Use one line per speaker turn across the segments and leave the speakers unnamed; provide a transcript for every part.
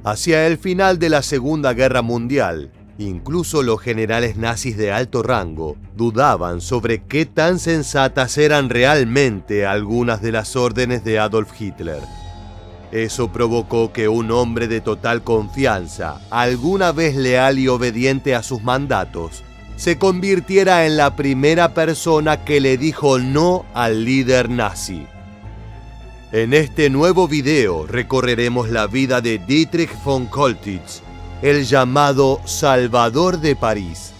Hacia el final de la Segunda Guerra Mundial, incluso los generales nazis de alto rango dudaban sobre qué tan sensatas eran realmente algunas de las órdenes de Adolf Hitler. Eso provocó que un hombre de total confianza, alguna vez leal y obediente a sus mandatos, se convirtiera en la primera persona que le dijo no al líder nazi. En este nuevo video recorreremos la vida de Dietrich von Coltitz, el llamado Salvador de París.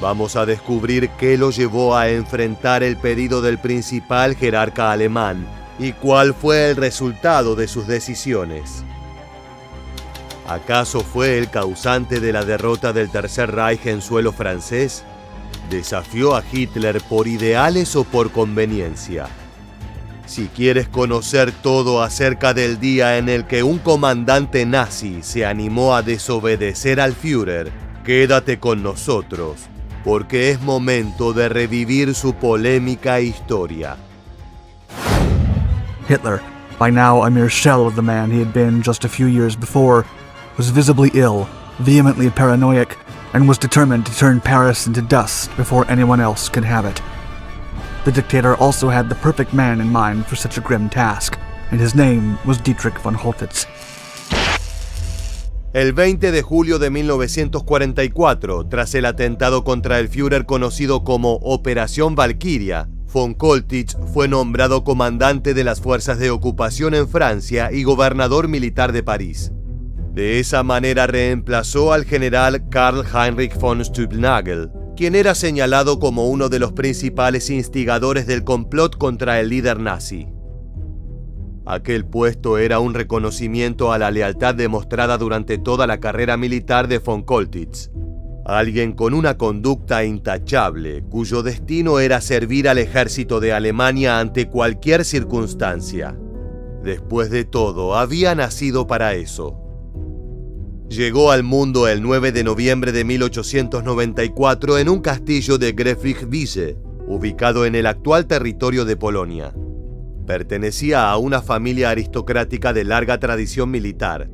Vamos a descubrir qué lo llevó a enfrentar el pedido del principal jerarca alemán y cuál fue el resultado de sus decisiones. ¿Acaso fue el causante de la derrota del Tercer Reich en suelo francés? ¿Desafió a Hitler por ideales o por conveniencia? Si quieres conocer todo acerca del día en el que un comandante nazi se animó a desobedecer al Führer, quédate con nosotros, porque es momento de revivir su polémica historia.
Hitler, by now a mere shell of the man he had been just a few years before, was visibly ill, vehemently paranoid, and was determined to turn Paris into dust before anyone else could have it. The dictator also had the perfect man in mind for such a grim task, and his name was Dietrich von Coltitz.
El 20 de julio de 1944, tras el atentado contra el Führer conocido como Operación Valquiria, von Coltitz fue nombrado comandante de las fuerzas de ocupación en Francia y gobernador militar de París. De esa manera reemplazó al general Karl Heinrich von Stülpnagel, quien era señalado como uno de los principales instigadores del complot contra el líder nazi. Aquel puesto era un reconocimiento a la lealtad demostrada durante toda la carrera militar de von Coltitz. Alguien con una conducta intachable, cuyo destino era servir al ejército de Alemania ante cualquier circunstancia. Después de todo, había nacido para eso. Llegó al mundo el 9 de noviembre de 1894 en un castillo de Gräflich-Wiese, ubicado en el actual territorio de Polonia. Pertenecía a una familia aristocrática de larga tradición militar.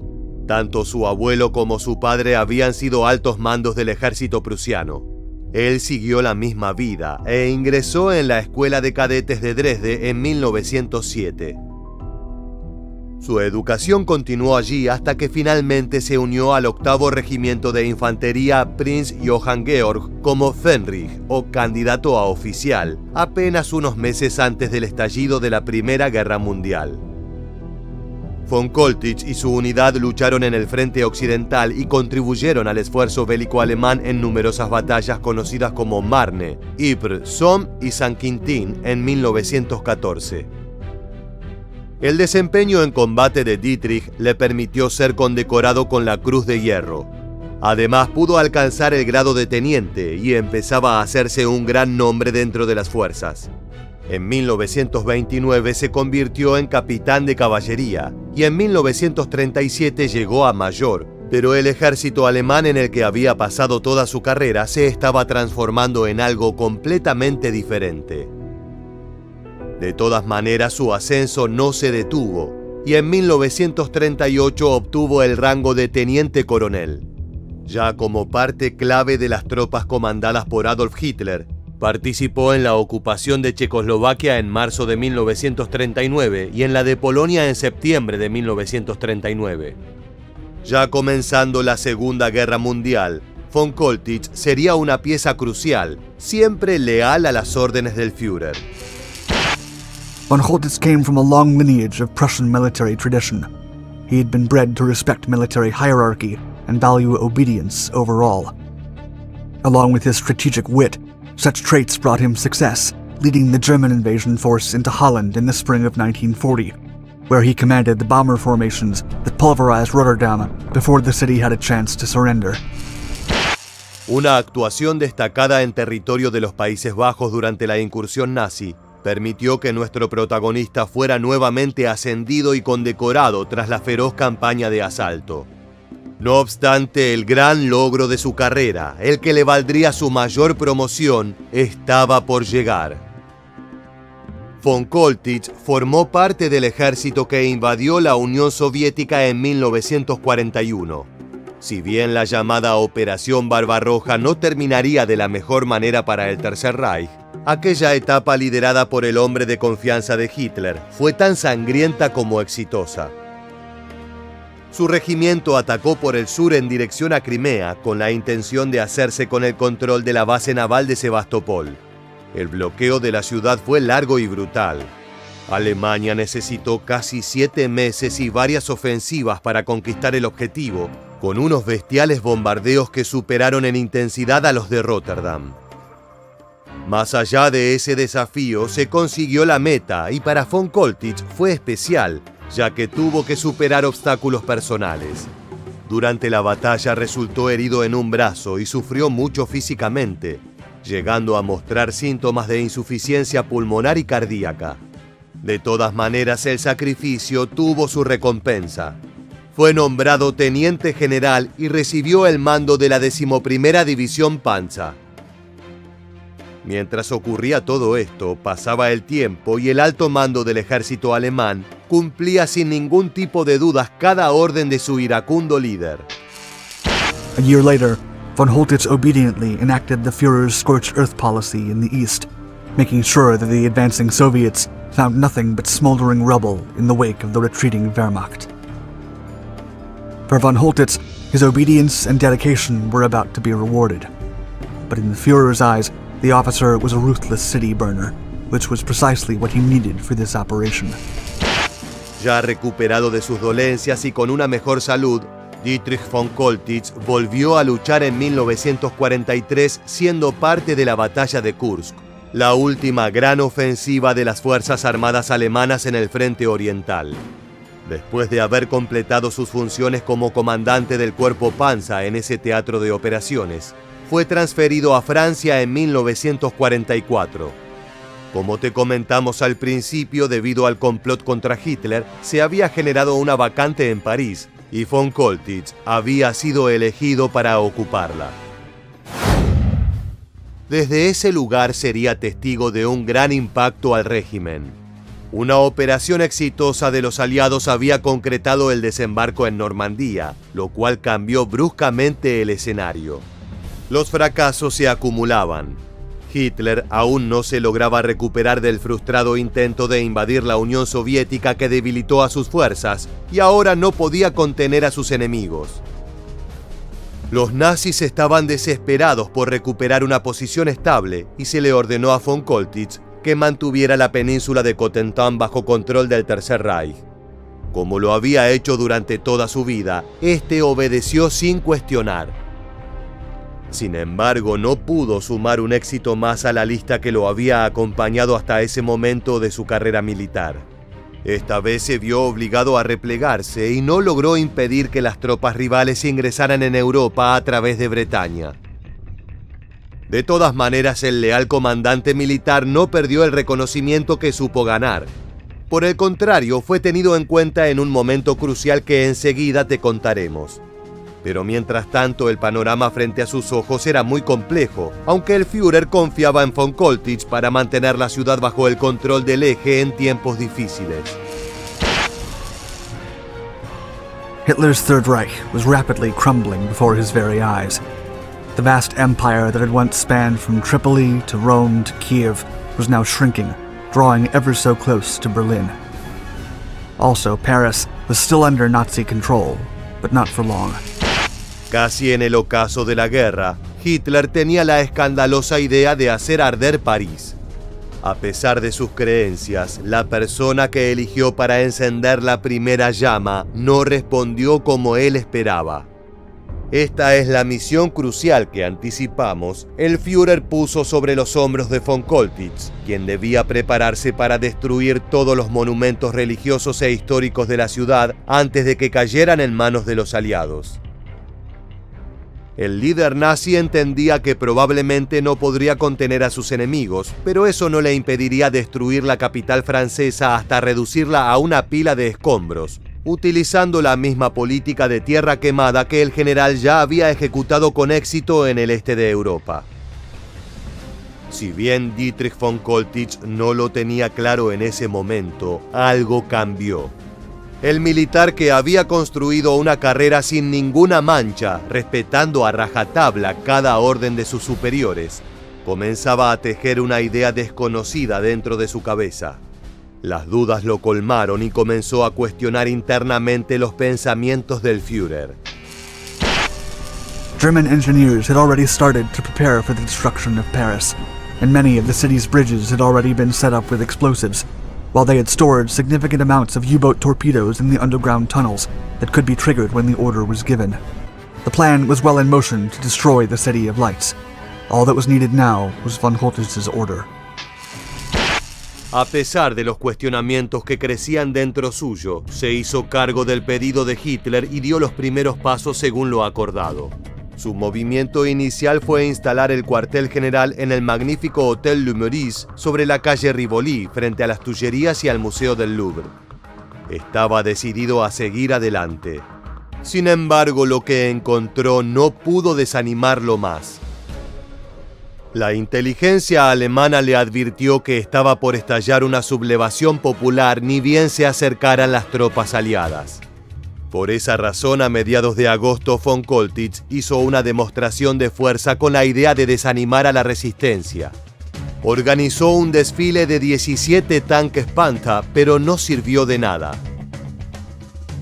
Tanto su abuelo como su padre habían sido altos mandos del ejército prusiano. Él siguió la misma vida e ingresó en la Escuela de Cadetes de Dresde en 1907. Su educación continuó allí hasta que finalmente se unió al 8º Regimiento de Infantería Prinz Johann Georg como Fähnrich, o candidato a oficial, apenas unos meses antes del estallido de la Primera Guerra Mundial. Von Coltitz y su unidad lucharon en el frente occidental y contribuyeron al esfuerzo bélico alemán en numerosas batallas conocidas como Marne, Ypres, Somme y Saint-Quentin en 1914. El desempeño en combate de Dietrich le permitió ser condecorado con la Cruz de Hierro. Además, pudo alcanzar el grado de teniente y empezaba a hacerse un gran nombre dentro de las fuerzas. En 1929 se convirtió en capitán de caballería y en 1937 llegó a mayor, pero el ejército alemán en el que había pasado toda su carrera se estaba transformando en algo completamente diferente. De todas maneras, su ascenso no se detuvo y en 1938 obtuvo el rango de teniente coronel. Ya como parte clave de las tropas comandadas por Adolf Hitler, participó en la ocupación de Checoslovaquia en marzo de 1939 y en la de Polonia en septiembre de 1939. Ya comenzando la Segunda Guerra Mundial, von Coltitz sería una pieza crucial, siempre leal a las órdenes del Führer.
Von Coltitz came from a long lineage of Prussian military tradition. He had been bred to respect military hierarchy and value obedience overall. Along with his strategic wit, such traits brought him success, leading the German invasion force into Holland in the spring of 1940, where he commanded the bomber formations that pulverized Rotterdam before the city had a chance to surrender.
Una actuación destacada en territorio de los Países Bajos durante la incursión nazi permitió que nuestro protagonista fuera nuevamente ascendido y condecorado tras la feroz campaña de asalto. No obstante, el gran logro de su carrera, el que le valdría su mayor promoción, estaba por llegar. Von Koltitz formó parte del ejército que invadió la Unión Soviética en 1941. Si bien la llamada Operación Barbarroja no terminaría de la mejor manera para el Tercer Reich, aquella etapa liderada por el hombre de confianza de Hitler fue tan sangrienta como exitosa. Su regimiento atacó por el sur en dirección a Crimea con la intención de hacerse con el control de la base naval de Sebastopol. El bloqueo de la ciudad fue largo y brutal. Alemania necesitó casi 7 meses y varias ofensivas para conquistar el objetivo, con unos bestiales bombardeos que superaron en intensidad a los de Rotterdam. Más allá de ese desafío, se consiguió la meta y para von Koltitz fue especial, ya que tuvo que superar obstáculos personales. Durante la batalla resultó herido en un brazo y sufrió mucho físicamente, llegando a mostrar síntomas de insuficiencia pulmonar y cardíaca. De todas maneras, el sacrificio tuvo su recompensa. Fue nombrado teniente general y recibió el mando de la 11ª División Panzer. Mientras ocurría todo esto, pasaba el tiempo y el alto mando del ejército alemán cumplía sin ningún tipo de dudas cada orden de su iracundo líder.
A year later, von Holtitz obediently enacted the Führer's scorched earth policy in the east, making sure that the advancing Soviets found nothing but smoldering rubble in the wake of the retreating Wehrmacht. For von Holtitz, his obedience and dedication were about to be rewarded. But in the Führer's eyes, the officer was a ruthless city burner, which was precisely what he needed for this operation.
Ya recuperado de sus dolencias y con una mejor salud, Dietrich von Koltitz volvió a luchar en 1943 siendo parte de la batalla de Kursk, la última gran ofensiva de las Fuerzas Armadas alemanas en el frente oriental. Después de haber completado sus funciones como comandante del cuerpo Panzer en ese teatro de operaciones, fue transferido a Francia en 1944. Como te comentamos al principio, debido al complot contra Hitler, se había generado una vacante en París y von Koltitz había sido elegido para ocuparla. Desde ese lugar sería testigo de un gran impacto al régimen. Una operación exitosa de los aliados había concretado el desembarco en Normandía, lo cual cambió bruscamente el escenario. Los fracasos se acumulaban. Hitler aún no se lograba recuperar del frustrado intento de invadir la Unión Soviética que debilitó a sus fuerzas y ahora no podía contener a sus enemigos. Los nazis estaban desesperados por recuperar una posición estable y se le ordenó a von Koltitz que mantuviera la península de Cotentin bajo control del Tercer Reich. Como lo había hecho durante toda su vida, este obedeció sin cuestionar. Sin embargo, no pudo sumar un éxito más a la lista que lo había acompañado hasta ese momento de su carrera militar. Esta vez se vio obligado a replegarse y no logró impedir que las tropas rivales ingresaran en Europa a través de Bretaña. De todas maneras, el leal comandante militar no perdió el reconocimiento que supo ganar. Por el contrario, fue tenido en cuenta en un momento crucial que enseguida te contaremos. Pero mientras tanto, el panorama frente a sus ojos era muy complejo, aunque el Führer confiaba en von Koltitz para mantener la ciudad bajo el control del eje en tiempos difíciles.
Hitler's Third Reich was rapidly crumbling before his very eyes. The vast empire that had once spanned from Tripoli to Rome to Kiev was now shrinking, drawing ever so close to Berlin. Also, Paris was still under Nazi control, but not for long.
Casi en el ocaso de la guerra, Hitler tenía la escandalosa idea de hacer arder París. A pesar de sus creencias, la persona que eligió para encender la primera llama no respondió como él esperaba. Esta es la misión crucial que anticipamos. El Führer puso sobre los hombros de von Koltitz, quien debía prepararse para destruir todos los monumentos religiosos e históricos de la ciudad antes de que cayeran en manos de los aliados. El líder nazi entendía que probablemente no podría contener a sus enemigos, pero eso no le impediría destruir la capital francesa hasta reducirla a una pila de escombros, utilizando la misma política de tierra quemada que el general ya había ejecutado con éxito en el este de Europa. Si bien Dietrich von Koltitz no lo tenía claro en ese momento, algo cambió. El militar, que había construido una carrera sin ninguna mancha, respetando a rajatabla cada orden de sus superiores, comenzaba a tejer una idea desconocida dentro de su cabeza. Las dudas lo colmaron y comenzó a cuestionar internamente los pensamientos del Führer.
German engineers had already started to prepare for the destruction of Paris, and many of the city's bridges had already been set up with explosives, while they had stored significant amounts of U-boat torpedoes in the underground tunnels that could be triggered when the order was given. The plan was well in motion to destroy the City of Lights. All that was needed now was von Holtitz's order.
A pesar de los cuestionamientos que crecían dentro suyo, se hizo cargo del pedido de Hitler y dio los primeros pasos según lo acordado. Su movimiento inicial fue instalar el cuartel general en el magnífico Hotel Le Meurice sobre la calle Rivoli, frente a las Tullerías y al Museo del Louvre. Estaba decidido a seguir adelante. Sin embargo, lo que encontró no pudo desanimarlo más. La inteligencia alemana le advirtió que estaba por estallar una sublevación popular ni bien se acercaran las tropas aliadas. Por esa razón, a mediados de agosto, von Koltitz hizo una demostración de fuerza con la idea de desanimar a la resistencia. Organizó un desfile de 17 tanques Panther, pero no sirvió de nada.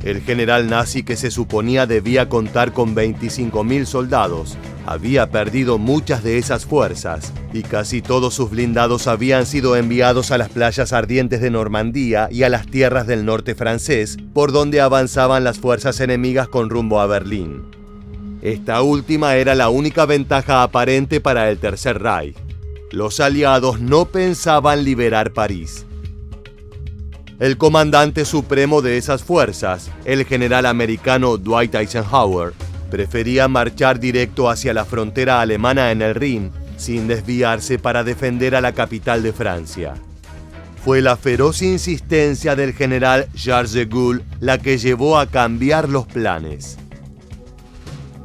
El general nazi, que se suponía debía contar con 25.000 soldados, había perdido muchas de esas fuerzas y casi todos sus blindados habían sido enviados a las playas ardientes de Normandía y a las tierras del norte francés, por donde avanzaban las fuerzas enemigas con rumbo a Berlín. Esta última era la única ventaja aparente para el Tercer Reich. Los aliados no pensaban liberar París. El comandante supremo de esas fuerzas, el general americano Dwight Eisenhower, prefería marchar directo hacia la frontera alemana en el Rin, sin desviarse para defender a la capital de Francia. Fue la feroz insistencia del general Charles de Gaulle la que llevó a cambiar los planes.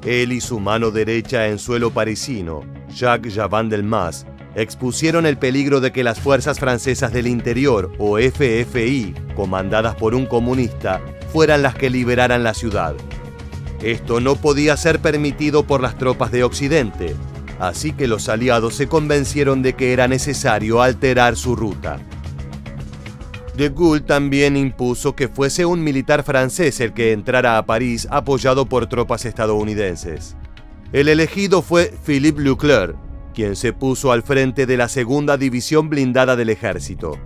Él y su mano derecha en suelo parisino, Jacques Chaban-Delmas, expusieron el peligro de que las fuerzas francesas del interior, o FFI, comandadas por un comunista, fueran las que liberaran la ciudad. Esto no podía ser permitido por las tropas de Occidente, así que los aliados se convencieron de que era necesario alterar su ruta. De Gaulle también impuso que fuese un militar francés el que entrara a París apoyado por tropas estadounidenses. El elegido fue Philippe Leclerc, quien se puso al frente de la segunda división blindada del ejército.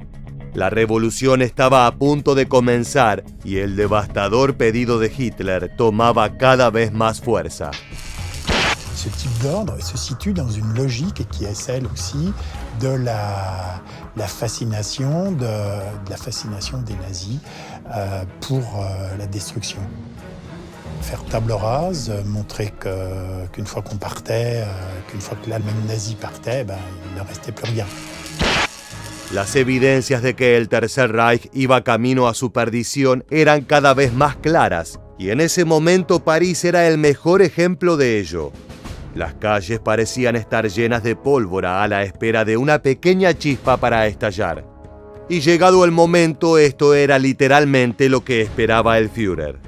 La revolución estaba a punto de comenzar y el devastador pedido de Hitler tomaba cada vez más fuerza.
Ce type d'ordre se situe dans une logique qui est celle aussi de la fascination des nazis pour la destruction. Faire table rase, montrer qu'une fois qu'on partait, qu'une fois que l'Allemagne nazie partait, il ne restait plus rien.
Las evidencias de que el Tercer Reich iba camino a su perdición eran cada vez más claras, y en ese momento París era el mejor ejemplo de ello. Las calles parecían estar llenas de pólvora a la espera de una pequeña chispa para estallar. Y llegado el momento, esto era literalmente lo que esperaba el Führer.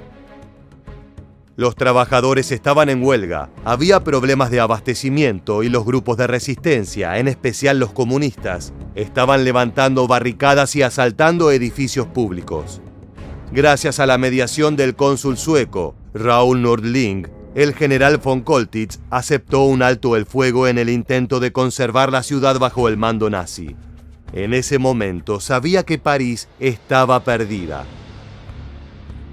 Los trabajadores estaban en huelga, había problemas de abastecimiento y los grupos de resistencia, en especial los comunistas, estaban levantando barricadas y asaltando edificios públicos. Gracias a la mediación del cónsul sueco, Raoul Nordling, el general von Koltitz aceptó un alto el fuego en el intento de conservar la ciudad bajo el mando nazi. En ese momento sabía que París estaba perdida.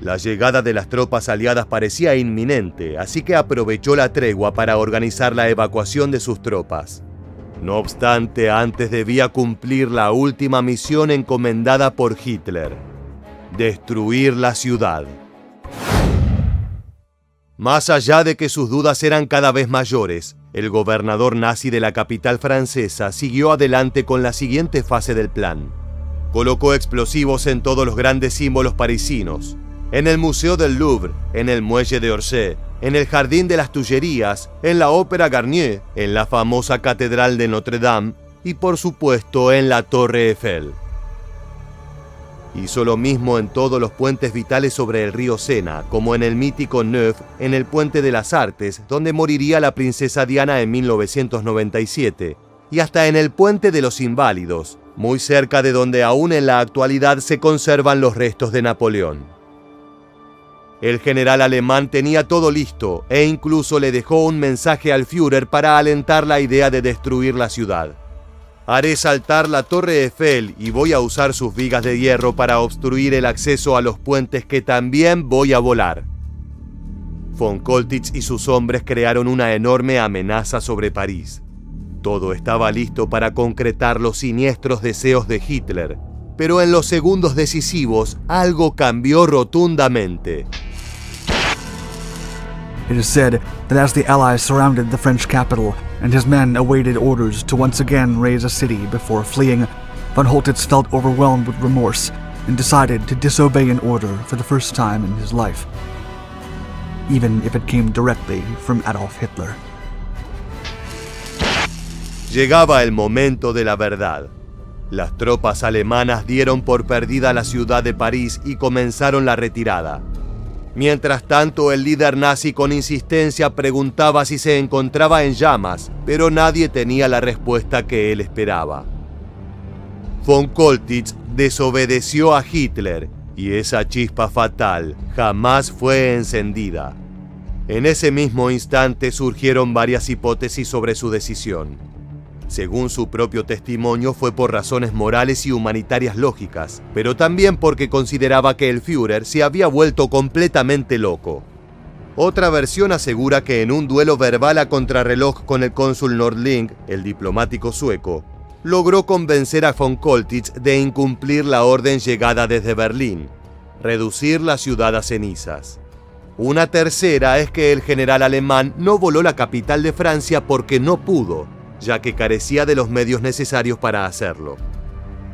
La llegada de las tropas aliadas parecía inminente, así que aprovechó la tregua para organizar la evacuación de sus tropas. No obstante, antes debía cumplir la última misión encomendada por Hitler: destruir la ciudad. Más allá de que sus dudas eran cada vez mayores, el gobernador nazi de la capital francesa siguió adelante con la siguiente fase del plan. Colocó explosivos en todos los grandes símbolos parisinos: en el Museo del Louvre, en el Muelle de Orsay, en el Jardín de las Tullerías, en la Ópera Garnier, en la famosa Catedral de Notre Dame y por supuesto en la Torre Eiffel. Hizo lo mismo en todos los puentes vitales sobre el río Sena, como en el mítico Neuf, en el Puente de las Artes, donde moriría la princesa Diana en 1997, y hasta en el Puente de los Inválidos, muy cerca de donde aún en la actualidad se conservan los restos de Napoleón. El general alemán tenía todo listo e incluso le dejó un mensaje al Führer para alentar la idea de destruir la ciudad. Haré saltar la Torre Eiffel y voy a usar sus vigas de hierro para obstruir el acceso a los puentes que también voy a volar. Von Coltitz y sus hombres crearon una enorme amenaza sobre París. Todo estaba listo para concretar los siniestros deseos de Hitler, pero en los segundos decisivos algo cambió rotundamente.
It is said that as the Allies surrounded the French capital and his men awaited orders to once again raise a city before fleeing, von Holtitz felt overwhelmed with remorse and decided to disobey an order for the first time in his life, even if it came directly from Adolf Hitler.
Llegaba el momento de la verdad. Las tropas alemanas dieron por perdida la ciudad de París y comenzaron la retirada. Mientras tanto, el líder nazi con insistencia preguntaba si se encontraba en llamas, pero nadie tenía la respuesta que él esperaba. Von Coltitz desobedeció a Hitler y esa chispa fatal jamás fue encendida. En ese mismo instante surgieron varias hipótesis sobre su decisión. Según su propio testimonio, fue por razones morales y humanitarias lógicas, pero también porque consideraba que el Führer se había vuelto completamente loco. Otra versión asegura que en un duelo verbal a contrarreloj con el cónsul Nordling, el diplomático sueco, logró convencer a von Coltitz de incumplir la orden llegada desde Berlín, reducir la ciudad a cenizas. Una tercera es que el general alemán no voló la capital de Francia porque no pudo, ya que carecía de los medios necesarios para hacerlo.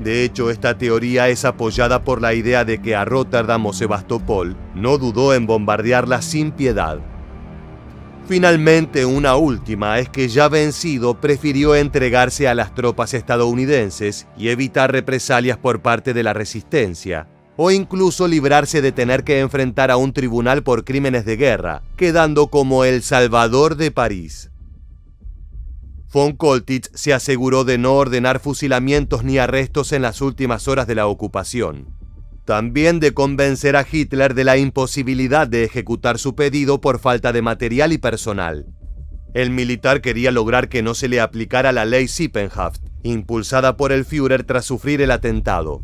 De hecho, esta teoría es apoyada por la idea de que a Rotterdam o Sebastopol no dudó en bombardearla sin piedad. Finalmente, una última es que ya vencido prefirió entregarse a las tropas estadounidenses y evitar represalias por parte de la resistencia, o incluso librarse de tener que enfrentar a un tribunal por crímenes de guerra, quedando como el salvador de París. Von Coltitz se aseguró de no ordenar fusilamientos ni arrestos en las últimas horas de la ocupación. También de convencer a Hitler de la imposibilidad de ejecutar su pedido por falta de material y personal. El militar quería lograr que no se le aplicara la ley Sippenhaft, impulsada por el Führer tras sufrir el atentado.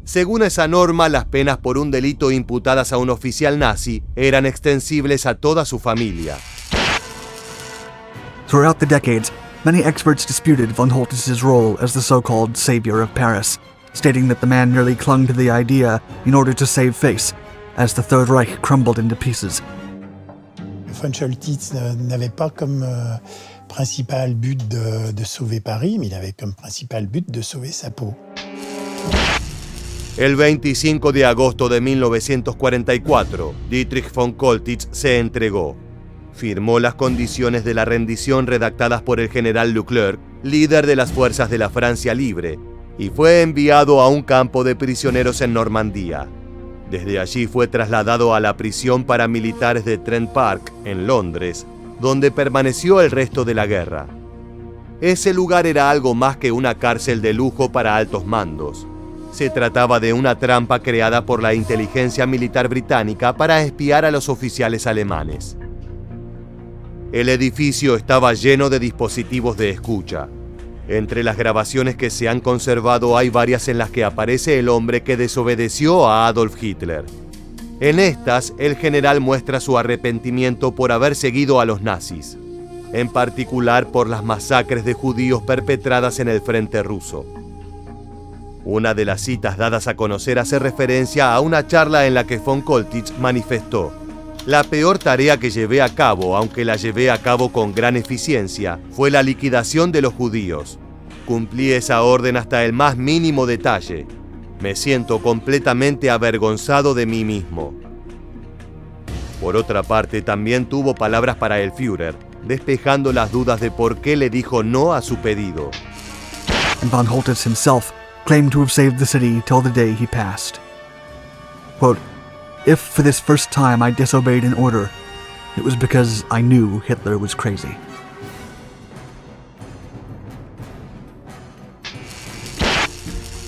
Según esa norma, las penas por un delito imputadas a un oficial nazi eran extensibles a toda su familia.
Throughout the decades, many experts disputed von Holtitz's role as the so-called savior of Paris, stating that the man merely clung to the idea in order to save face, as the Third Reich crumbled into pieces.
Von Coltitz n'avait pas comme principal but de sauver Paris, mais il avait comme principal but de sauver sa peau.
El 25 de agosto de 1944, Dietrich von Coltitz se entregó. Firmó las condiciones de la rendición redactadas por el general Leclerc, líder de las fuerzas de la Francia Libre, y fue enviado a un campo de prisioneros en Normandía. Desde allí fue trasladado a la prisión para militares de Trent Park, en Londres, donde permaneció el resto de la guerra. Ese lugar era algo más que una cárcel de lujo para altos mandos. Se trataba de una trampa creada por la inteligencia militar británica para espiar a los oficiales alemanes. El edificio estaba lleno de dispositivos de escucha. Entre las grabaciones que se han conservado hay varias en las que aparece el hombre que desobedeció a Adolf Hitler. En estas, el general muestra su arrepentimiento por haber seguido a los nazis, en particular por las masacres de judíos perpetradas en el frente ruso. Una de las citas dadas a conocer hace referencia a una charla en la que von Coltitz manifestó: "La peor tarea que llevé a cabo, aunque la llevé a cabo con gran eficiencia, fue la liquidación de los judíos. Cumplí esa orden hasta el más mínimo detalle. Me siento completamente avergonzado de mí mismo". Por otra parte, también tuvo palabras para el Führer, despejando las dudas de por qué le dijo no a su pedido.
and von Holtitz himself claimed to have saved the city till the day he passed. Quote, "If for this first time I disobeyed an order, it was because I knew Hitler was crazy."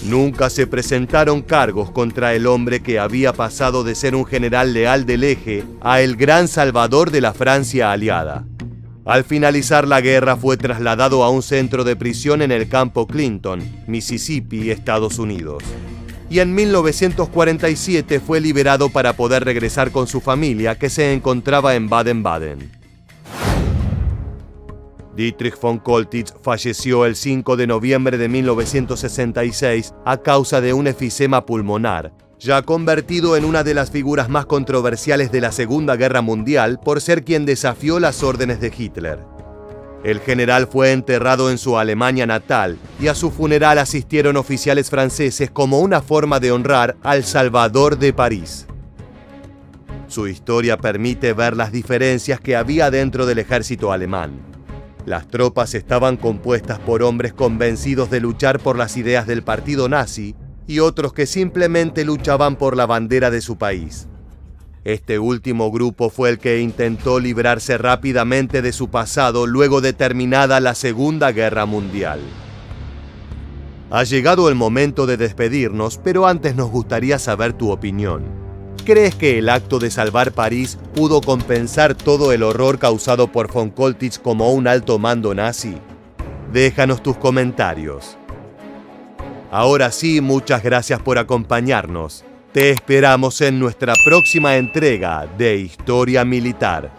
Nunca se presentaron cargos contra el hombre que había pasado de ser un general leal del Eje a el gran salvador de la Francia aliada. Al finalizar la guerra fue trasladado a un centro de prisión en el campo Clinton, Mississippi, Estados Unidos. Y en 1947 fue liberado para poder regresar con su familia que se encontraba en Baden-Baden. Dietrich von Coltitz falleció el 5 de noviembre de 1966 a causa de un efisema pulmonar, ya convertido en una de las figuras más controversiales de la Segunda Guerra Mundial por ser quien desafió las órdenes de Hitler. El general fue enterrado en su Alemania natal y a su funeral asistieron oficiales franceses como una forma de honrar al Salvador de París. Su historia permite ver las diferencias que había dentro del ejército alemán. Las tropas estaban compuestas por hombres convencidos de luchar por las ideas del partido nazi y otros que simplemente luchaban por la bandera de su país. Este último grupo fue el que intentó librarse rápidamente de su pasado luego de terminada la Segunda Guerra Mundial. Ha llegado el momento de despedirnos, pero antes nos gustaría saber tu opinión. ¿Crees que el acto de salvar París pudo compensar todo el horror causado por von Coltitz como un alto mando nazi? Déjanos tus comentarios. Ahora sí, muchas gracias por acompañarnos. Te esperamos en nuestra próxima entrega de Historia Militar.